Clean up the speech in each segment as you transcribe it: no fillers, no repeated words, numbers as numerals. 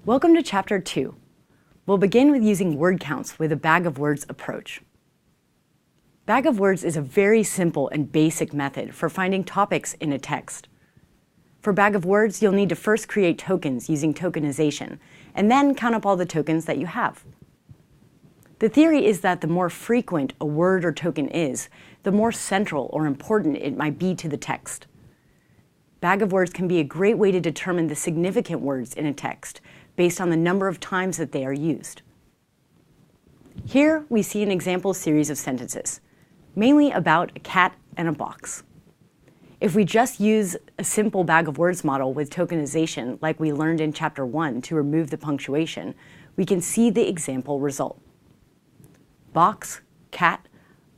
Welcome to Chapter 2. We'll begin with using word counts with a bag of words approach. Bag of words is a very simple and basic method for finding topics in a text. For bag of words, you'll need to first create tokens using tokenization, and then count up all the tokens that you have. The theory is that the more frequent a word or token is, the more central or important it might be to the text. Bag of words can be a great way to determine the significant words in a text based on the number of times that they are used. Here we see an example series of sentences, mainly about a cat and a box. If we just use a simple bag of words model with tokenization like we learned in Chapter 1 to remove the punctuation, we can see the example result. Box, cat,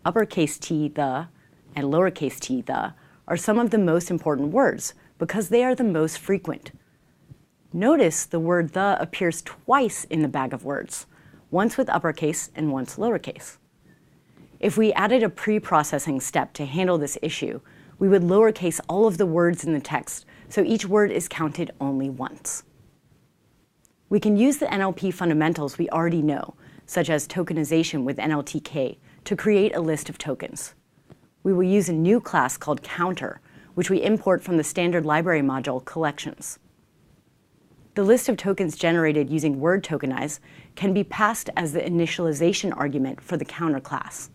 uppercase T, the, and lowercase t, the, are some of the most important words because they are the most frequent. Notice the word the appears twice in the bag of words, once with uppercase and once lowercase. If we added a pre-processing step to handle this issue, we would lowercase all of the words in the text, so each word is counted only once. We can use the NLP fundamentals we already know, such as tokenization with NLTK, to create a list of tokens. We will use a new class called counter, which we import from the standard library module collections. The list of tokens generated using word tokenize can be passed as the initialization argument for the counter class.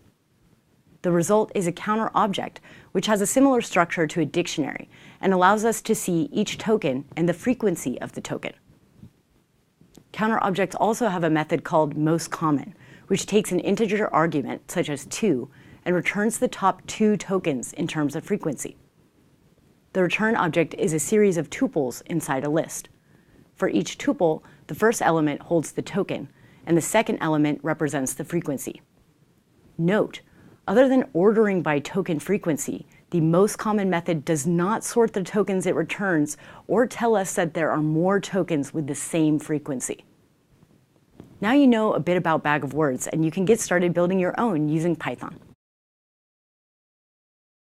The result is a counter object, which has a similar structure to a dictionary and allows us to see each token and the frequency of the token. Counter objects also have a method called most common, which takes an integer argument, such as 2, and returns the top 2 tokens in terms of frequency. The return object is a series of tuples inside a list. For each tuple, the first element holds the token, and the second element represents the frequency. Note, other than ordering by token frequency, the most common method does not sort the tokens it returns or tell us that there are more tokens with the same frequency. Now you know a bit about bag of words, and you can get started building your own using Python.